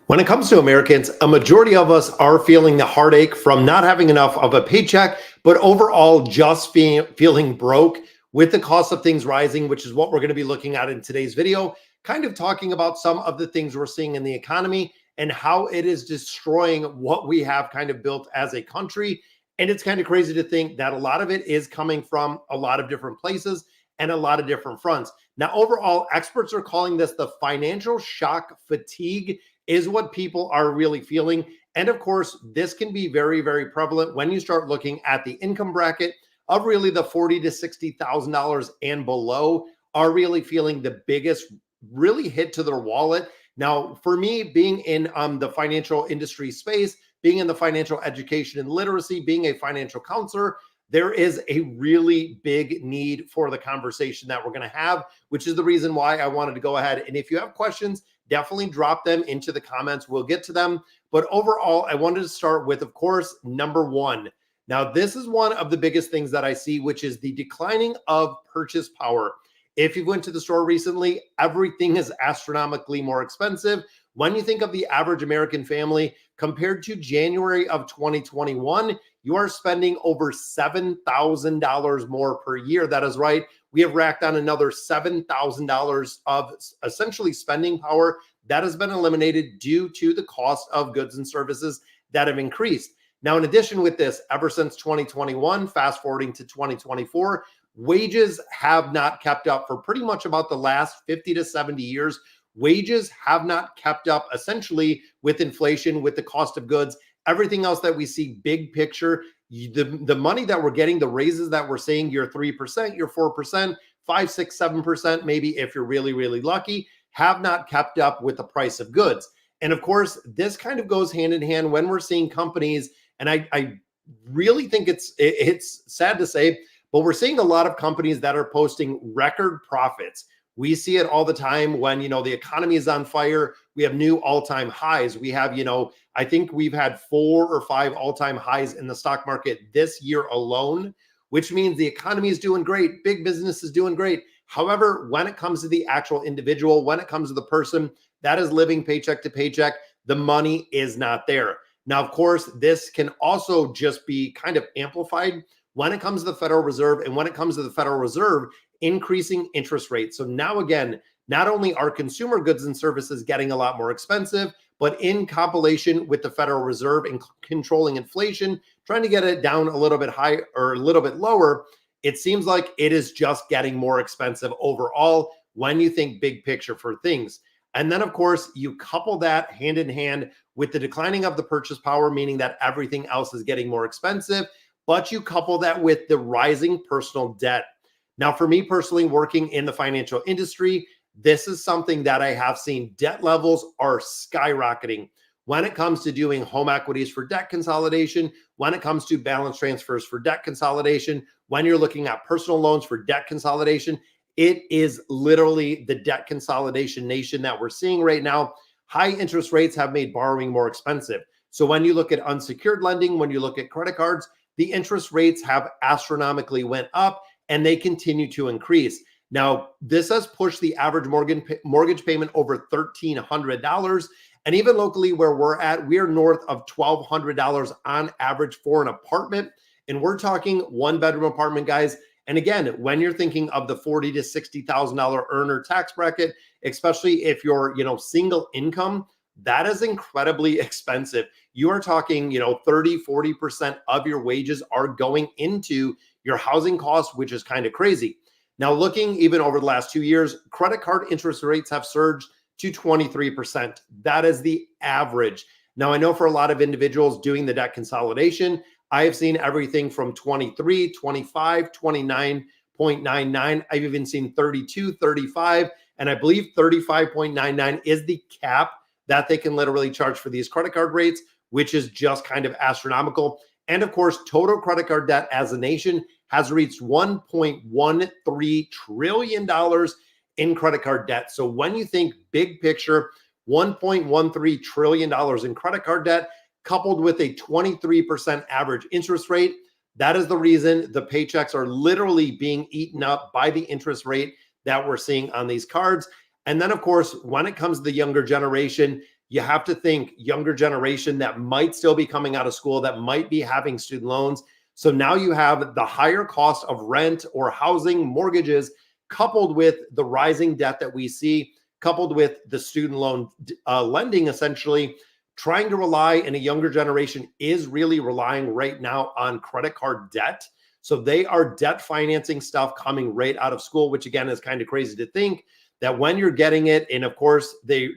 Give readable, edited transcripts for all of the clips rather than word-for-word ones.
When it comes to Americans, a majority of us are feeling the heartache from not having enough of a paycheck, but overall just feeling broke with the cost of things rising, which is what we're going to be looking at in today's video, kind of talking about some of the things we're seeing in the economy and how it is destroying what we have kind of built as a country. And it's kind of crazy to think that a lot of it is coming from a lot of different places and a lot of different fronts. Now, overall, experts are calling this the financial shock fatigue is what people are really feeling. And of course, this can be very, very prevalent when you start looking at the income bracket of really the $40,000 to $60,000 and below are really feeling the biggest really hit to their wallet. Now, for me, being in the financial industry space, being in the financial education and literacy, being a financial counselor, there is a really big need for the conversation that we're going to have, which is the reason why I wanted to go ahead. And if you have questions, definitely drop them into the comments. We'll get to them. But overall, I wanted to start with, of course, number one. Now, this is one of the biggest things that I see, which is the declining of purchase power. If you went to the store recently, everything is astronomically more expensive. When you think of the average American family compared to January of 2021, you are spending over $7,000 more per year. That is right. We have racked on another $7,000 of essentially spending power that has been eliminated due to the cost of goods and services that have increased. Now, in addition with this, ever since 2021, fast forwarding to 2024, wages have not kept up for pretty much about the last 50 to 70 years. Wages have not kept up essentially with inflation, with the cost of goods, everything else that we see big picture. The money that we're getting, the raises that we're seeing, your 3%, your 4%, 5, 6, 7%, maybe if you're really, really lucky, have not kept up with the price of goods. And of course, this kind of goes hand in hand when we're seeing companies, and I really think it's sad to say, but we're seeing a lot of companies that are posting record profits. We see it all the time when, the economy is on fire. We have new all-time highs. We have, I think we've had 4 or 5 all-time highs in the stock market this year alone, which means the economy is doing great. Big business is doing great. However, when it comes to the actual individual, when it comes to the person that is living paycheck to paycheck, the money is not there. Now, of course, this can also just be kind of amplified when it comes to the Federal Reserve and when it comes to the Federal Reserve increasing interest rates. So now again, not only are consumer goods and services getting a lot more expensive, but in compilation with the Federal Reserve and controlling inflation, trying to get it down a little bit higher or a little bit lower, it seems like it is just getting more expensive overall when you think big picture for things. And then, of course, you couple that hand in hand with the declining of the purchase power, meaning that everything else is getting more expensive, but you couple that with the rising personal debt. Now, for me personally, working in the financial industry, this is something that I have seen. Debt levels are skyrocketing when it comes to doing home equities for debt consolidation, when it comes to balance transfers for debt consolidation, when you're looking at personal loans for debt consolidation. It is literally the debt consolidation nation that we're seeing right now. High interest rates have made borrowing more expensive. So when you look at unsecured lending, when you look at credit cards, the interest rates have astronomically went up and they continue to increase. Now, this has pushed the average mortgage payment over $1,300. And even locally where we're at, we are north of $1,200 on average for an apartment. And we're talking 1-bedroom apartment, guys. And again, when you're thinking of the $40,000 to $60,000 earner tax bracket, especially if you're, single income, that is incredibly expensive. You are talking, 30, 40% of your wages are going into your housing costs, which is kind of crazy. Now, looking even over the last 2 years, credit card interest rates have surged to 23%. That is the average. Now, I know for a lot of individuals doing the debt consolidation, I have seen everything from 23, 25, 29.99. I've even seen 32, 35, and I believe 35.99 is the cap that they can literally charge for these credit card rates, which is just kind of astronomical. And of course, total credit card debt as a nation has reached $1.13 trillion in credit card debt. So when you think big picture, $1.13 trillion in credit card debt, coupled with a 23% average interest rate, that is the reason the paychecks are literally being eaten up by the interest rate that we're seeing on these cards. And then, of course, when it comes to the younger generation, You have to think younger generation that might still be coming out of school, that might be having student loans. So now you have the higher cost of rent or housing, mortgages, coupled with the rising debt that we see, coupled with the student loan lending, essentially trying to rely, and a younger generation is really relying right now on credit card debt. So they are debt financing stuff coming right out of school, which again is kind of crazy to think that when you're getting it, and of course they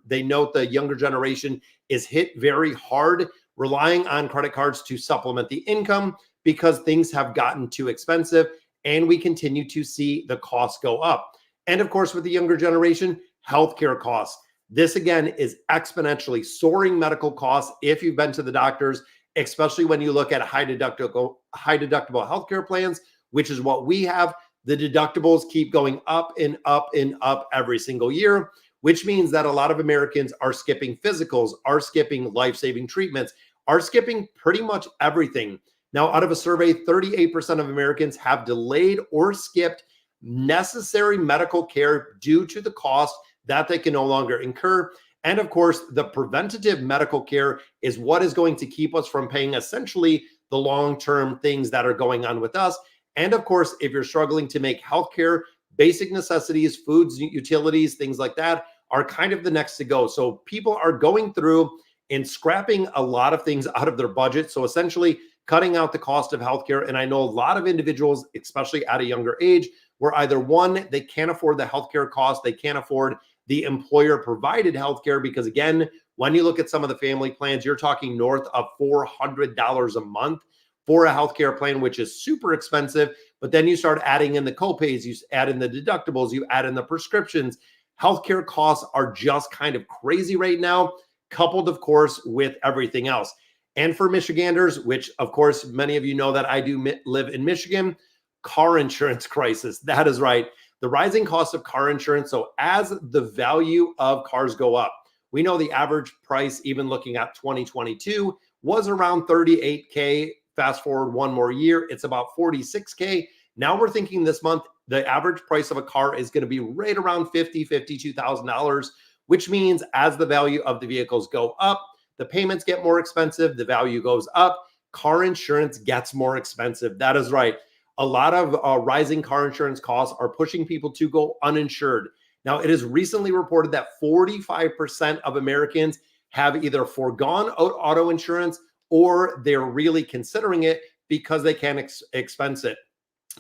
note the younger generation is hit very hard, relying on credit cards to supplement the income because things have gotten too expensive and we continue to see the costs go up. And of course, with the younger generation, healthcare costs. This again is exponentially soaring medical costs if you've been to the doctors, especially when you look at high deductible healthcare plans, which is what we have. The deductibles keep going up and up and up every single year, which means that a lot of Americans are skipping physicals, are skipping life-saving treatments, are skipping pretty much everything. Now, out of a survey, 38% of Americans have delayed or skipped necessary medical care due to the cost that they can no longer incur. And of course, the preventative medical care is what is going to keep us from paying essentially the long-term things that are going on with us. And of course, if you're struggling to make healthcare, basic necessities, foods, utilities, things like that are kind of the next to go. So people are going through and scrapping a lot of things out of their budget. So essentially cutting out the cost of healthcare. And I know a lot of individuals, especially at a younger age, where either one, they can't afford the healthcare cost, they can't afford the employer provided healthcare, because again, when you look at some of the family plans, you're talking north of $400 a month for a healthcare plan, which is super expensive. But then you start adding in the copays, you add in the deductibles, you add in the prescriptions. Healthcare costs are just kind of crazy right now, coupled, of course, with everything else. And for Michiganders, which of course, many of you know that I do live in Michigan, car insurance crisis. That is right. The rising cost of car insurance. So as the value of cars go up, we know the average price, even looking at 2022, was around 38K. Fast forward one more year, it's about 46K. Now we're thinking this month, the average price of a car is going to be right around $52,000, which means as the value of the vehicles go up, the payments get more expensive, the value goes up, car insurance gets more expensive. That is right. A lot of rising car insurance costs are pushing people to go uninsured. Now, it is recently reported that 45% of Americans have either foregone auto insurance or they're really considering it because they can't expense it.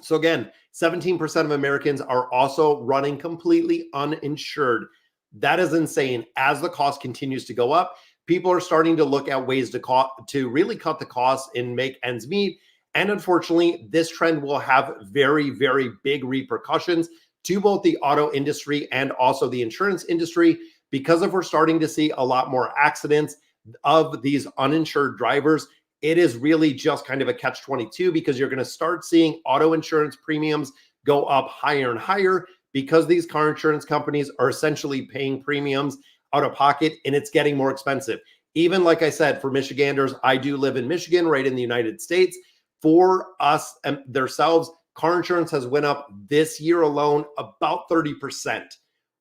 So again, 17% of Americans are also running completely uninsured. That is insane. As the cost continues to go up, people are starting to look at ways to really cut the costs and make ends meet. And unfortunately, this trend will have very, very big repercussions to both the auto industry and also the insurance industry, because if we're starting to see a lot more accidents of these uninsured drivers, it is really just kind of a catch-22, because you're going to start seeing auto insurance premiums go up higher and higher because these car insurance companies are essentially paying premiums out of pocket and it's getting more expensive. Even like I said, for Michiganders, I do live in Michigan, right in the United States. For us and themselves, car insurance has went up this year alone about 30%.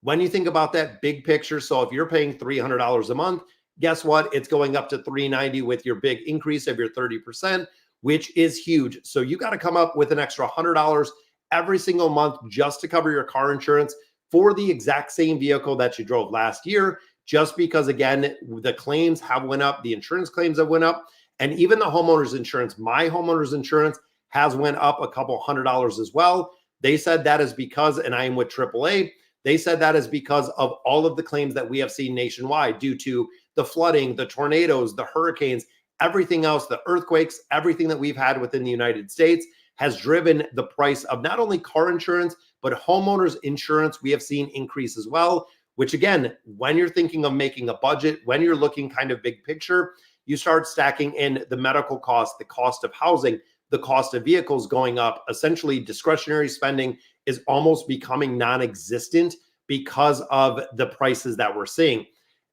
When you think about that big picture, so if you're paying $300 a month, guess what? It's going up to $390 with your big increase of your 30%, which is huge. So you got to come up with an extra $100 every single month just to cover your car insurance for the exact same vehicle that you drove last year, just because, again, the claims have went up, the insurance claims have went up. And even the homeowner's insurance, my homeowner's insurance has went up a couple $100 as well. They said that is because, and I am with AAA, they said that is because of all of the claims that we have seen nationwide due to the flooding, the tornadoes, the hurricanes, everything else, the earthquakes, everything that we've had within the United States has driven the price of not only car insurance, but homeowners insurance we have seen increase as well, which again, when you're thinking of making a budget, when you're looking kind of big picture, you start stacking in the medical cost, the cost of housing, the cost of vehicles going up. Essentially, discretionary spending is almost becoming non-existent because of the prices that we're seeing.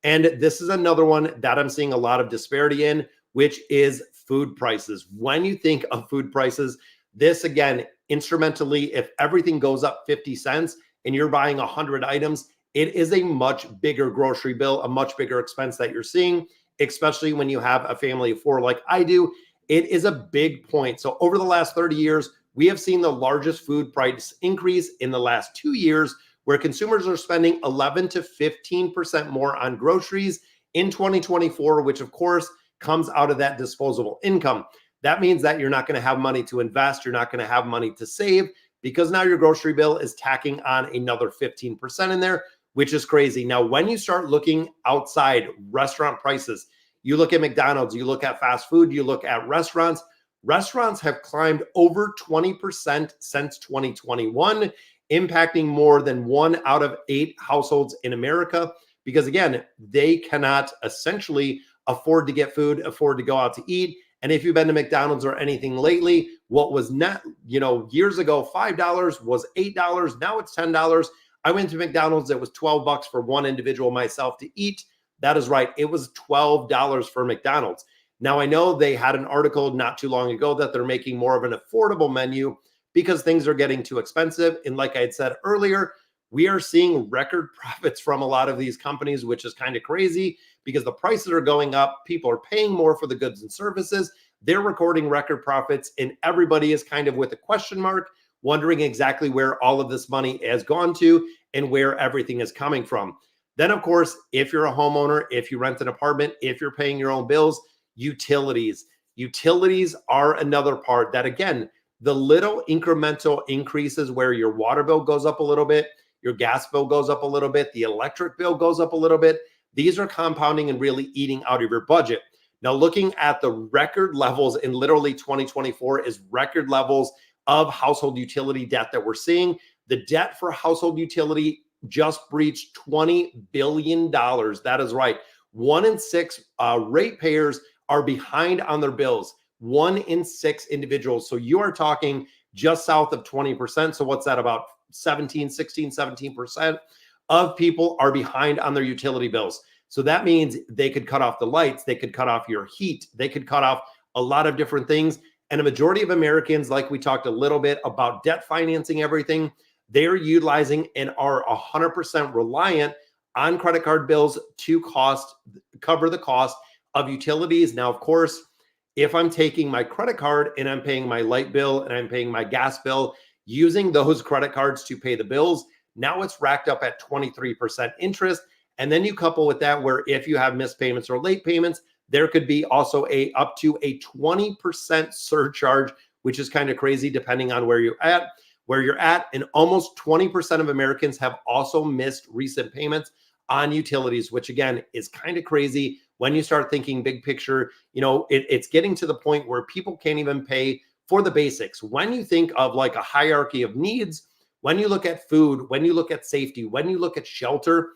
And this is another one that I'm seeing a lot of disparity in, which is food prices. When you think of food prices, this again, instrumentally, if everything goes up 50 cents and you're buying 100 items, it is a much bigger grocery bill, a much bigger expense that you're seeing, especially when you have a family of four like I do. It is a big point. So over the last 30 years, we have seen the largest food price increase in the last 2 years, where consumers are spending 11 to 15% more on groceries in 2024, which of course comes out of that disposable income. That means that you're not going to have money to invest. You're not going to have money to save, because now your grocery bill is tacking on another 15% in there, which is crazy. Now, when you start looking outside restaurant prices, you look at McDonald's, you look at fast food, you look at restaurants. Restaurants have climbed over 20% since 2021, impacting more than 1 out of 8 households in America, because again, they cannot essentially afford to get food, afford to go out to eat. And if you've been to McDonald's or anything lately, what was not, years ago, $5 was $8. Now it's $10. I went to McDonald's. It was $12 for one individual, myself, to eat. That is right. It was $12 for McDonald's. Now, I know they had an article not too long ago that they're making more of an affordable menu because things are getting too expensive. And like I had said earlier, we are seeing record profits from a lot of these companies, which is kind of crazy because the prices are going up. People are paying more for the goods and services. They're recording record profits, and everybody is kind of with a question mark, wondering exactly where all of this money has gone to and where everything is coming from. Then, of course, if you're a homeowner, if you rent an apartment, if you're paying your own bills, utilities. Utilities are another part that, again, the little incremental increases where your water bill goes up a little bit, your gas bill goes up a little bit, the electric bill goes up a little bit. These are compounding and really eating out of your budget. Now, looking at the record levels in literally 2024 is record levels of household utility debt that we're seeing. The debt for household utility just breached $20 billion. That is right. 1 in 6 ratepayers are behind on their bills. 1 in 6 individuals. So you are talking just south of 20%. So what's that, about 17% of people are behind on their utility bills. So that means they could cut off the lights, they could cut off your heat, they could cut off a lot of different things. And a majority of Americans, like we talked a little bit about debt financing everything, they're utilizing and are 100% reliant on credit card bills to cover the cost of utilities. Now, of course, if I'm taking my credit card and I'm paying my light bill and I'm paying my gas bill, using those credit cards to pay the bills, now it's racked up at 23% interest. And then you couple with that where if you have missed payments or late payments, there could be also up to a 20% surcharge, which is kind of crazy depending on where you're at. And almost 20% of Americans have also missed recent payments on utilities, which again is kind of crazy when you start thinking big picture. It's getting to the point where people can't even pay for the basics. When you think of like a hierarchy of needs, when you look at food, when you look at safety, when you look at shelter,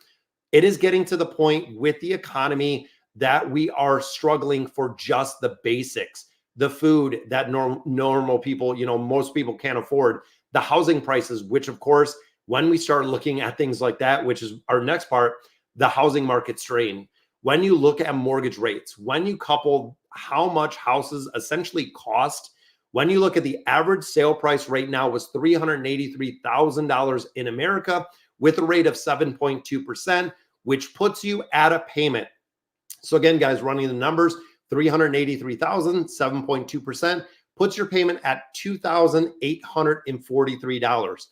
it is getting to the point with the economy that we are struggling for just the basics, the food that normal people, most people can't afford, the housing prices, which of course, when we start looking at things like that, which is our next part, the housing market strain. When you look at mortgage rates, when you couple how much houses essentially cost, when you look at the average sale price right now was $383,000 in America with a rate of 7.2%, which puts you at a payment. So again, guys, running the numbers, 383,000, 7.2%, puts your payment at $2,843.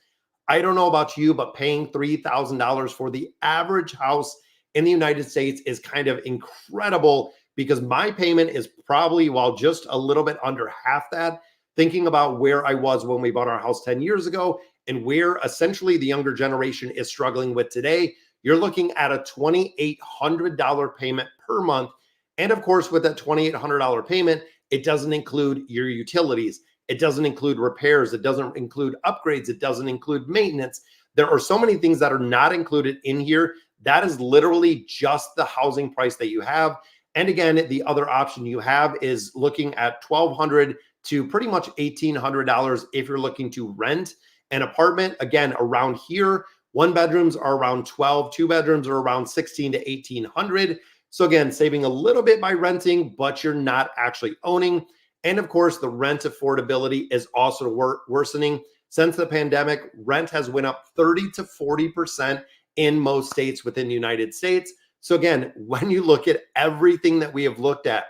I don't know about you, but paying $3,000 for the average house in the United States is kind of incredible, because my payment is probably, just a little bit under half that, thinking about where I was when we bought our house 10 years ago and where essentially the younger generation is struggling with today. You're looking at a $2,800 payment per month. And of course, with that $2,800 payment, it doesn't include your utilities. It doesn't include repairs. It doesn't include upgrades. It doesn't include maintenance. There are so many things that are not included in here. That is literally just the housing price that you have. And again, the other option you have is looking at $1,200 to pretty much $1,800 if you're looking to rent an apartment. Again, around here, 1 bedrooms are around 12, 2 bedrooms are around 16 to 1,800. So again, saving a little bit by renting, but you're not actually owning. And of course, the rent affordability is also worsening. Since the pandemic, rent has went up 30 to 40% in most states within the United States. So again, when you look at everything that we have looked at,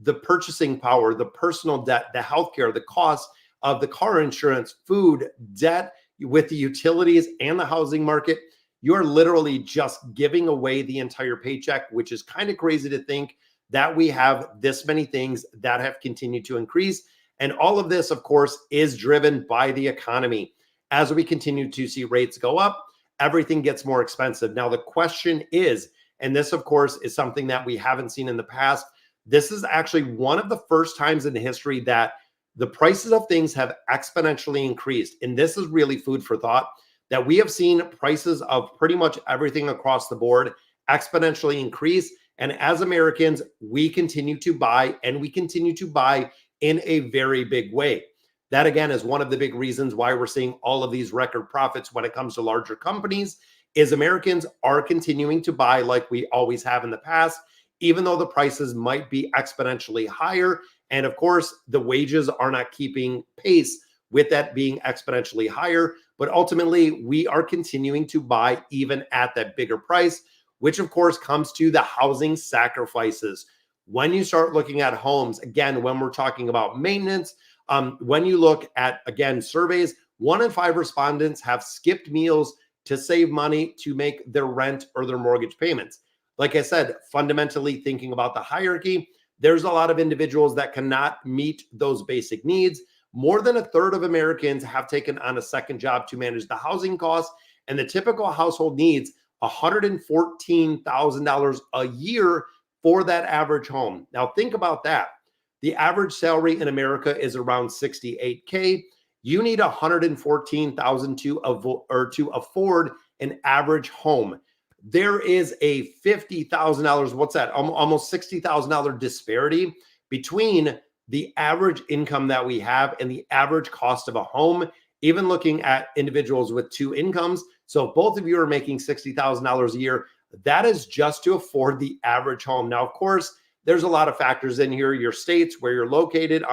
the purchasing power, the personal debt, the healthcare, the cost of the car insurance, food, debt with the utilities and the housing market, you're literally just giving away the entire paycheck, which is kind of crazy to think that we have this many things that have continued to increase. And all of this, of course, is driven by the economy. As we continue to see rates go up, everything gets more expensive. Now, the question is, and this, of course, is something that we haven't seen in the past. This is actually one of the first times in history that the prices of things have exponentially increased. And this is really food for thought, that we have seen prices of pretty much everything across the board exponentially increase. And as Americans, we continue to buy, and we continue to buy in a very big way. That, again, is one of the big reasons why we're seeing all of these record profits when it comes to larger companies, is Americans are continuing to buy like we always have in the past, even though the prices might be exponentially higher. And of course, the wages are not keeping pace with that being exponentially higher. But ultimately, we are continuing to buy even at that bigger price, which of course comes to the housing sacrifices. When you start looking at homes, again, when we're talking about maintenance, when you look at, again, surveys, 1 in 5 respondents have skipped meals to save money to make their rent or their mortgage payments. Like I said, fundamentally thinking about the hierarchy, there's a lot of individuals that cannot meet those basic needs. More than a third of Americans have taken on a second job to manage the housing costs, and the typical household needs $114,000 a year for that average home. Now think about that. The average salary in America is around $68K. You need $114,000 to afford an average home. There is a $50,000, what's that? Almost $60,000 disparity between the average income that we have and the average cost of a home, even looking at individuals with 2 incomes. So if both of you are making $60,000 a year, that is just to afford the average home. Now, of course, there's a lot of factors in here, your states, where you're located,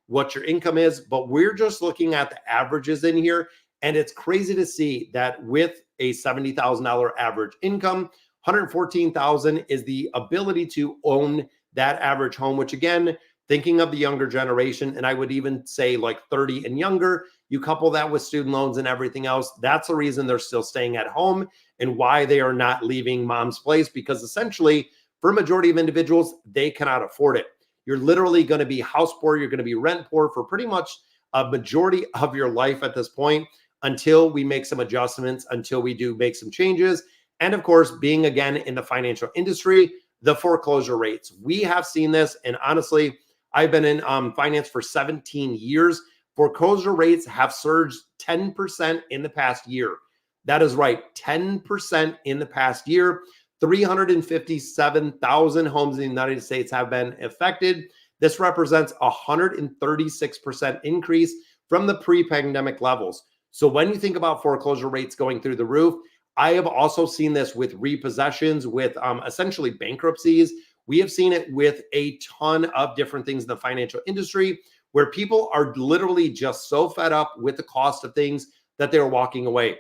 what your income is, but we're just looking at the averages in here. And it's crazy to see that with a $70,000 average income, $114,000 is the ability to own that average home, which again, thinking of the younger generation, and I would even say like 30 and younger, you couple that with student loans and everything else, that's the reason they're still staying at home and why they are not leaving mom's place, because essentially for a majority of individuals, they cannot afford it. You're literally going to be house poor, you're going to be rent poor for pretty much a majority of your life at this point, until we make some adjustments, until we do make some changes. And of course, being again in the financial industry, the foreclosure rates. We have seen this, and honestly, I've been in finance for 17 years. Foreclosure rates have surged 10% in the past year. That is right, 10% in the past year. 357,000 homes in the United States have been affected. This represents a 136% increase from the pre-pandemic levels. So when you think about foreclosure rates going through the roof, I have also seen this with repossessions, with essentially bankruptcies. We have seen it with a ton of different things in the financial industry, where people are literally just so fed up with the cost of things that they're walking away.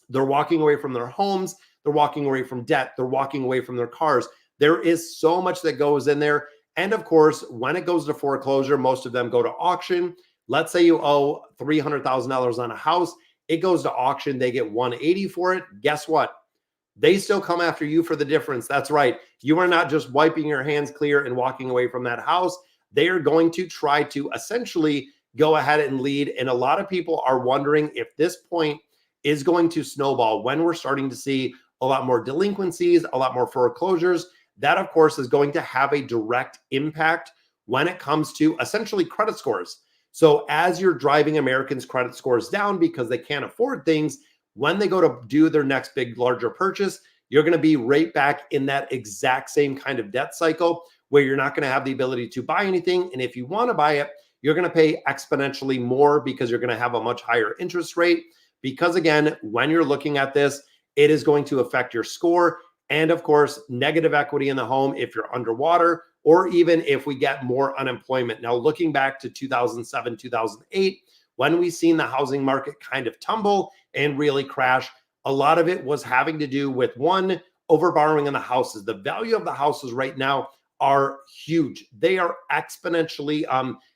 They're walking away from their homes. They're walking away from debt. They're walking away from their cars. There is so much that goes in there. And of course, when it goes to foreclosure, most of them go to auction. Let's say you owe $300,000 on a house. It goes to auction. They get $180,000 for it. Guess what? They still come after you for the difference. That's right. You are not just wiping your hands clear and walking away from that house. They are going to try to essentially go ahead and lead. And a lot of people are wondering if this point is going to snowball when we're starting to see a lot more delinquencies, a lot more foreclosures. That, of course, is going to have a direct impact when it comes to essentially credit scores. So as you're driving Americans' credit scores down because they can't afford things, when they go to do their next big, larger purchase, you're going to be right back in that exact same kind of debt cycle where you're not going to have the ability to buy anything. And if you want to buy it, you're going to pay exponentially more because you're going to have a much higher interest rate. Because again, when you're looking at this, it is going to affect your score. And of course, negative equity in the home if you're underwater, or even if we get more unemployment. Now, looking back to 2007, 2008, when we've seen the housing market kind of tumble and really crash, a lot of it was having to do with one, overborrowing on the houses. The value of the houses right now are huge. They are exponentially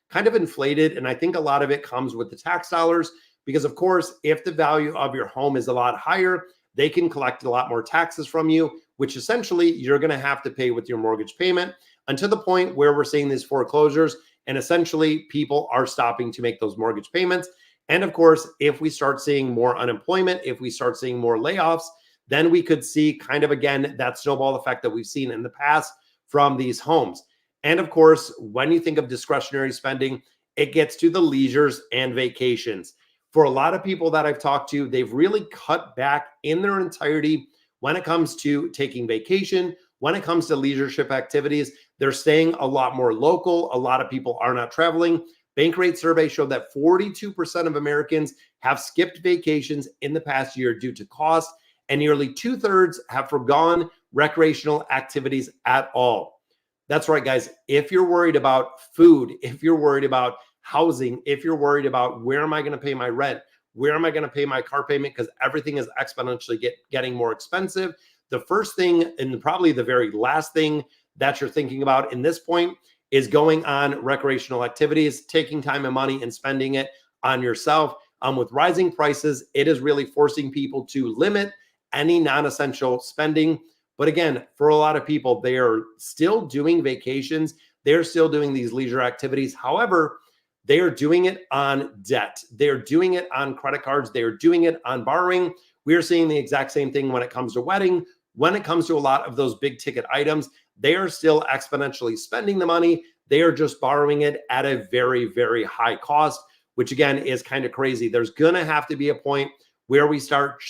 kind of inflated. And I think a lot of it comes with the tax dollars because, of course, if the value of your home is a lot higher, they can collect a lot more taxes from you, which essentially you're going to have to pay with your mortgage payment until the point where we're seeing these foreclosures. And essentially, people are stopping to make those mortgage payments. And of course, if we start seeing more unemployment, if we start seeing more layoffs, then we could see kind of, again, that snowball effect that we've seen in the past from these homes. And of course, when you think of discretionary spending, it gets to the leisures and vacations. For a lot of people that I've talked to, they've really cut back in their entirety when it comes to taking vacation, when it comes to leadership activities. They're staying a lot more local. A lot of people are not traveling. Bankrate survey showed that 42% of Americans have skipped vacations in the past year due to cost, and nearly 2/3 have forgone recreational activities at all. That's right, guys. If you're worried about food, if you're worried about housing, if you're worried about where am I going to pay my rent, where am I going to pay my car payment, because everything is exponentially getting more expensive, the first thing and probably the very last thing that you're thinking about in this point is going on recreational activities, taking time and money and spending it on yourself. With rising prices, it is really forcing people to limit any non-essential spending. But again, for a lot of people, they are still doing vacations. They're still doing these leisure activities. However, they are doing it on debt. They're doing it on credit cards. They're doing it on borrowing. We're seeing the exact same thing when it comes to wedding. When it comes to a lot of those big ticket items, they are still exponentially spending the money. They are just borrowing it at a very, very high cost, which again is kind of crazy. There's going to have to be a point where we start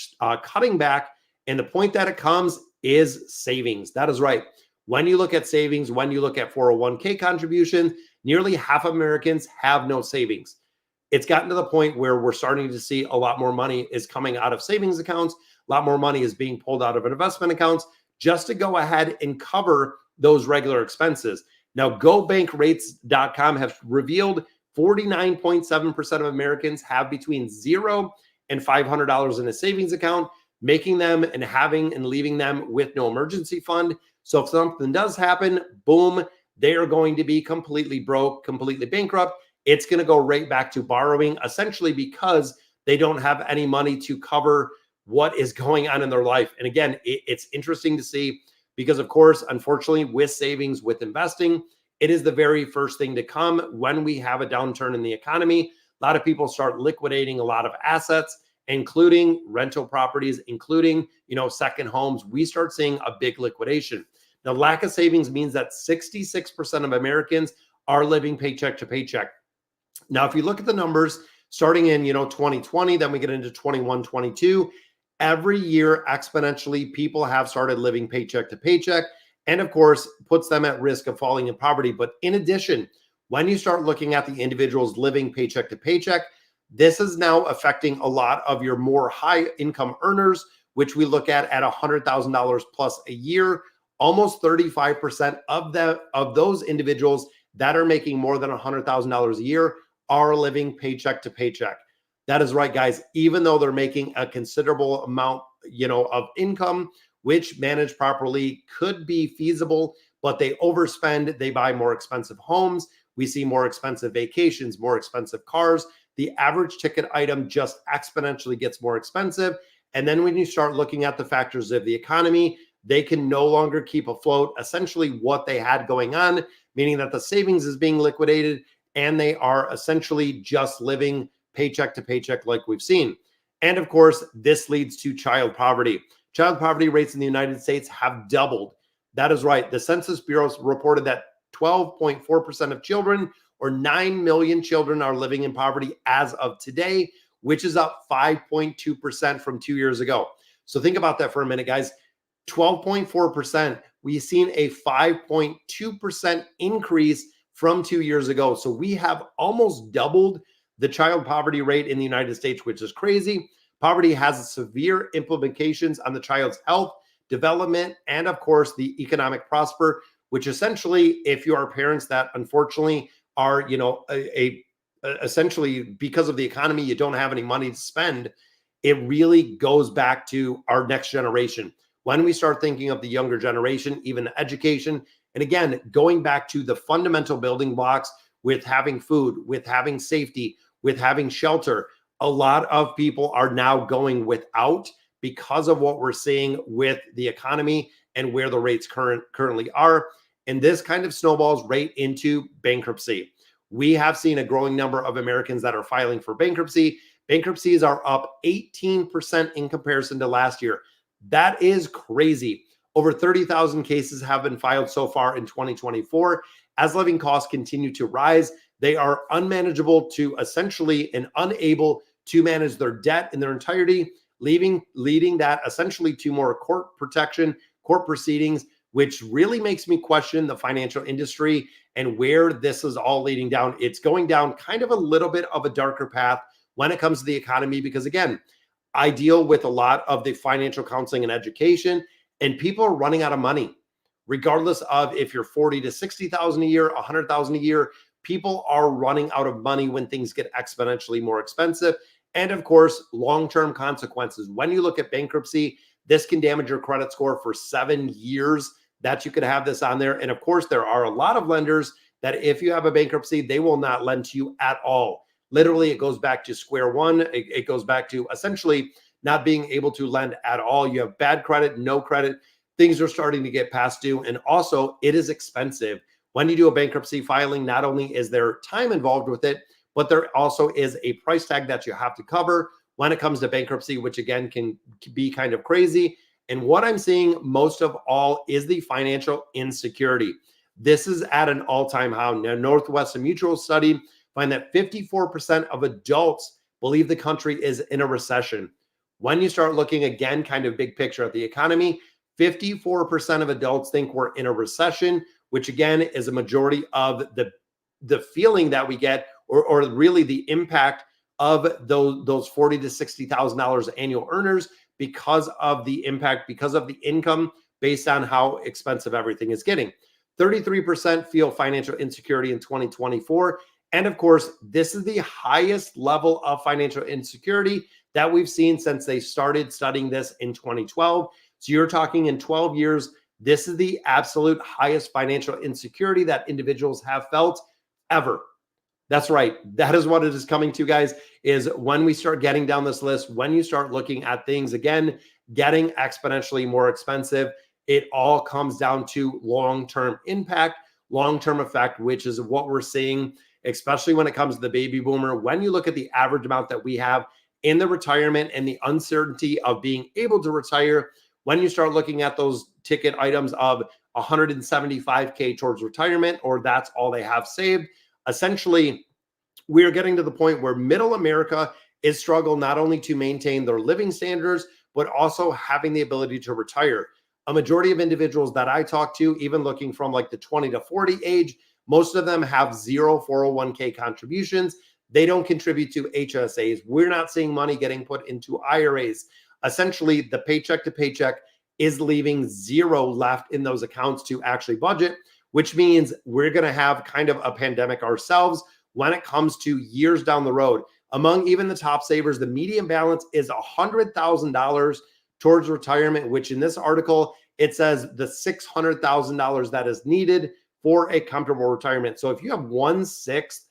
cutting back. And the point that it comes is savings. That is right. When you look at savings, when you look at 401k contributions, nearly half of Americans have no savings. It's gotten to the point where we're starting to see a lot more money is coming out of savings accounts. A lot more money is being pulled out of investment accounts just to go ahead and cover those regular expenses. Now, GoBankRates.com have revealed 49.7% of Americans have between $0 and $500 in a savings account, making them and having and leaving them with no emergency fund. So if something does happen, boom, they are going to be completely broke, completely bankrupt. It's going to go right back to borrowing, essentially because they don't have any money to cover what is going on in their life. And again, it's interesting to see because, of course, unfortunately, with savings, with investing, it is the very first thing to come when we have a downturn in the economy. A lot of people start liquidating a lot of assets, including rental properties, including, second homes. We start seeing a big liquidation. Now, lack of savings means that 66% of Americans are living paycheck to paycheck. Now, if you look at the numbers starting in, 2020, then we get into 21, 22, every year exponentially, people have started living paycheck to paycheck, and of course, puts them at risk of falling in poverty. But in addition, when you start looking at the individuals living paycheck to paycheck, this is now affecting a lot of your more high income earners, which we look at $100,000 plus a year. Almost 35% of those individuals that are making more than $100,000 a year are living paycheck to paycheck. That is right, guys. Even though they're making a considerable amount, of income, which managed properly could be feasible, but they overspend. They buy more expensive homes. We see more expensive vacations, more expensive cars. The average ticket item just exponentially gets more expensive. And then when you start looking at the factors of the economy, they can no longer keep afloat essentially what they had going on, meaning that the savings is being liquidated and they are essentially just living paycheck to paycheck like we've seen. And of course, this leads to child poverty. Child poverty rates in the United States have doubled. That is right. The Census Bureau reported that 12.4% of children, or 9 million children, are living in poverty as of today, which is up 5.2% from 2 years ago. So think about that for a minute, guys. 12.4%. We've seen a 5.2% increase from 2 years ago. So we have almost doubled the child poverty rate in the United States, which is crazy. Poverty has severe implications on the child's health, development, and of course, the economic prosper, which essentially, if you are parents that unfortunately are, essentially because of the economy, you don't have any money to spend. it really goes back to our next generation. When we start thinking of the younger generation, even education, and again, going back to the fundamental building blocks with having food, with having safety, with having shelter, a lot of people are now going without because of what we're seeing with the economy and where the rates currently are. And this kind of snowballs right into bankruptcy. We have seen a growing number of Americans that are filing for bankruptcy. Bankruptcies are up 18% in comparison to last year. That is crazy. Over 30,000 cases have been filed so far in 2024. As living costs continue to rise, they are unmanageable to essentially and unable to manage their debt in their entirety, leading that essentially to more court protection, court proceedings, which really makes me question the financial industry and where this is all leading down. It's going down kind of a little bit of a darker path when it comes to the economy, because again, I deal with a lot of the financial counseling and education, and people are running out of money. Regardless of if you're 40 to 60,000 a year, 100,000 a year, people are running out of money when things get exponentially more expensive. And of course, long-term consequences. When you look at bankruptcy, this can damage your credit score for 7 years that you could have this on there. And of course, there are a lot of lenders that if you have a bankruptcy, they will not lend to you at all. Literally, it goes back to square one. It goes back to essentially not being able to lend at all. You have bad credit, no credit. Things are starting to get past due. And also, it is expensive. When you do a bankruptcy filing, not only is there time involved with it, but there also is a price tag that you have to cover when it comes to bankruptcy, which again can be kind of crazy. And what I'm seeing most of all is the financial insecurity. This is at an all-time high. Now, Northwestern Mutual study find that 54% of adults believe the country is in a recession. When you start looking again, kind of big picture at the economy, 54% of adults think we're in a recession, which again is a majority of the feeling that we get, or really the impact of those $40,000 to $60,000 annual earners because of the impact, because of the income based on how expensive everything is getting. 33% feel financial insecurity in 2024. And of course, this is the highest level of financial insecurity that we've seen since they started studying this in 2012. So you're talking in 12 years, this is the absolute highest financial insecurity that individuals have felt ever. That's right. That is what it is coming to, guys, is when we start getting down this list, when you start looking at things, again, getting exponentially more expensive, it all comes down to long-term impact, long-term effect, which is what we're seeing, especially when it comes to the baby boomer. When you look at the average amount that we have in the retirement and the uncertainty of being able to retire, when you start looking at those ticket items of 175K towards retirement, or that's all they have saved, essentially, we are getting to the point where middle America is struggling not only to maintain their living standards, but also having the ability to retire. A majority of individuals that I talk to, even looking from like the 20 to 40 age, most of them have zero 401k contributions. They don't contribute to HSAs. We're not seeing money getting put into IRAs. Essentially, the paycheck to paycheck is leaving zero left in those accounts to actually budget, which means we're going to have kind of a pandemic ourselves when it comes to years down the road. Among even the top savers, the median balance is $100,000 towards retirement, which in this article, it says the $600,000 that is needed for a comfortable retirement. So if you have 1/6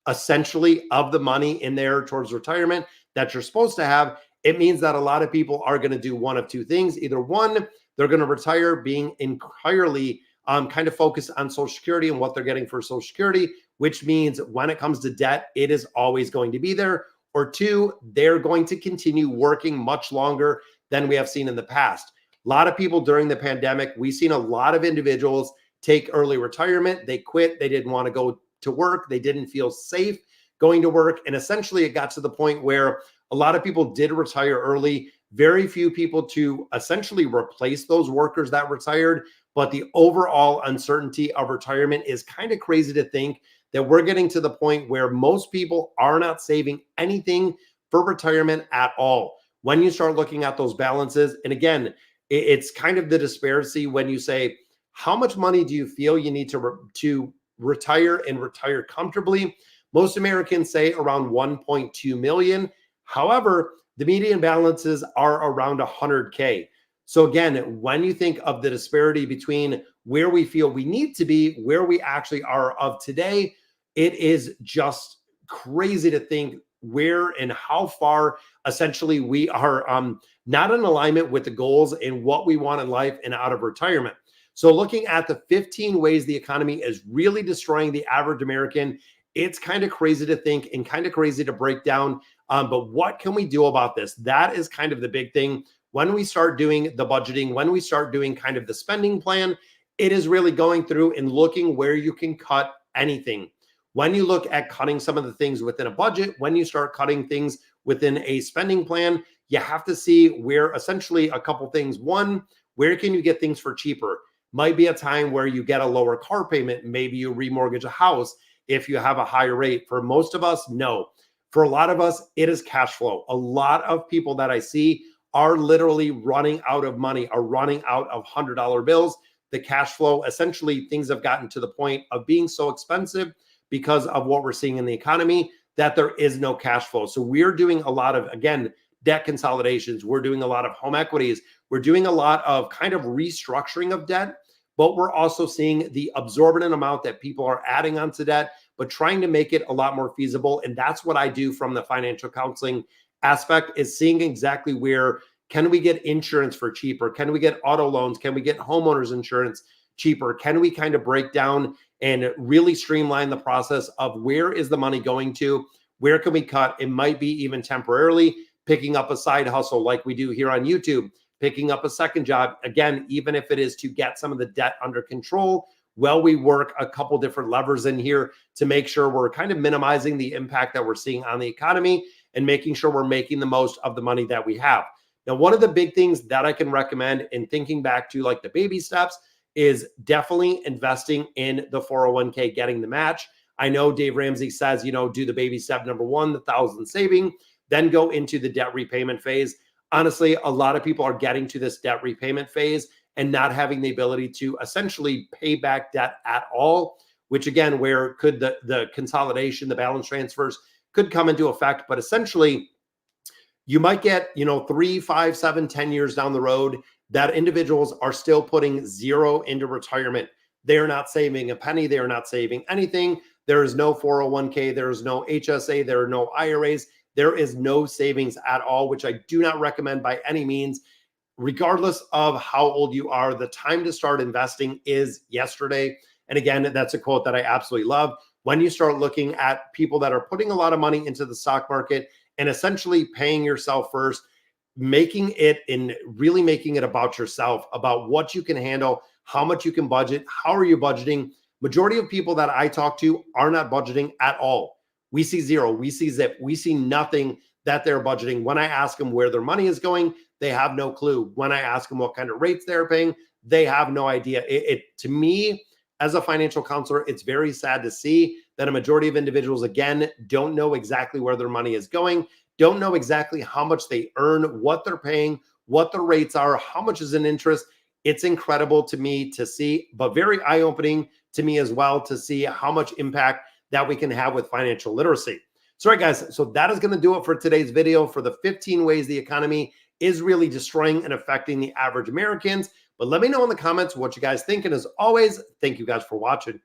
essentially of the money in there towards retirement that you're supposed to have, it means that a lot of people are going to do one of two things. Either one, they're going to retire being entirely kind of focused on Social Security and what they're getting for Social Security, which means when it comes to debt, it is always going to be there. Or two, they're going to continue working much longer than we have seen in the past. A lot of people during the pandemic, we've seen a lot of individuals take early retirement. They quit. They didn't want to go to work. They didn't feel safe going to work. And essentially it got to the point where a lot of people did retire early. Very few people to essentially replace those workers that retired. But the overall uncertainty of retirement is kind of crazy to think that we're getting to the point where most people are not saving anything for retirement at all. When you start looking at those balances, and again, it's kind of the disparity when you say, how much money do you feel you need to retire and retire comfortably? Most Americans say around 1.2 million. However, the median balances are around 100K. So again, when you think of the disparity between where we feel we need to be, where we actually are of today, it is just crazy to think where and how far essentially we are not in alignment with the goals and what we want in life and out of retirement. So looking at the 15 ways the economy is really destroying the average American, it's kind of crazy to think and kind of crazy to break down. But what can we do about this? That is kind of the big thing. When we start doing the budgeting, when we start doing kind of the spending plan, it is really going through and looking where you can cut anything. When you look at cutting some of the things within a budget, when you start cutting things within a spending plan, you have to see where essentially a couple things. One, where can you get things for cheaper? Might be a time where you get a lower car payment. Maybe you remortgage a house if you have a higher rate. For most of us, no. For a lot of us, it is cash flow. A lot of people that I see are literally running out of money, are running out of $100 bills. The cash flow, essentially, things have gotten to the point of being so expensive because of what we're seeing in the economy that there is no cash flow. So we're doing a lot of, again, debt consolidations. We're doing a lot of home equities. We're doing a lot of kind of restructuring of debt, but we're also seeing the absorbent amount that people are adding onto debt, but trying to make it a lot more feasible. And that's what I do from the financial counseling aspect, is seeing exactly where can we get insurance for cheaper? Can we get auto loans? Can we get homeowners insurance cheaper? Can we kind of break down and really streamline the process of where is the money going to? Where can we cut? It might be even temporarily picking up a side hustle like we do here on YouTube, picking up a second job. Again, even if it is to get some of the debt under control, well, we work a couple different levers in here to make sure we're kind of minimizing the impact that we're seeing on the economy and making sure we're making the most of the money that we have. Now, one of the big things that I can recommend in thinking back to like the baby steps is definitely investing in the 401k, getting the match. I know Dave Ramsey says, do the baby step number one, the 1,000 saving, then go into the debt repayment phase. Honestly, a lot of people are getting to this debt repayment phase and not having the ability to essentially pay back debt at all, which again, where could the consolidation, the balance transfers could come into effect. But essentially, you might get, 3, 5, 7, 10 years down the road that individuals are still putting zero into retirement. They are not saving a penny. They are not saving anything. There is no 401k. There is no HSA. There are no IRAs. There is no savings at all, which I do not recommend by any means. Regardless of how old you are, the time to start investing is yesterday. And again, that's a quote that I absolutely love. When you start looking at people that are putting a lot of money into the stock market and essentially paying yourself first, making it about yourself, about what you can handle, how much you can budget, how are you budgeting? Majority of people that I talk to are not budgeting at all. We see zero, we see zip, we see nothing that they're budgeting. When I ask them where their money is going, they have no clue. When I ask them what kind of rates they're paying, they have no idea. To me, as a financial counselor, it's very sad to see that a majority of individuals, again, don't know exactly where their money is going, don't know exactly how much they earn, what they're paying, what the rates are, how much is in interest. It's incredible to me to see, but very eye-opening to me as well to see how much impact that we can have with financial literacy. So, all right, guys, so that is going to do it for today's video for the 15 ways the economy is really destroying and affecting the average Americans. But let me know in the comments what you guys think. And as always, thank you guys for watching.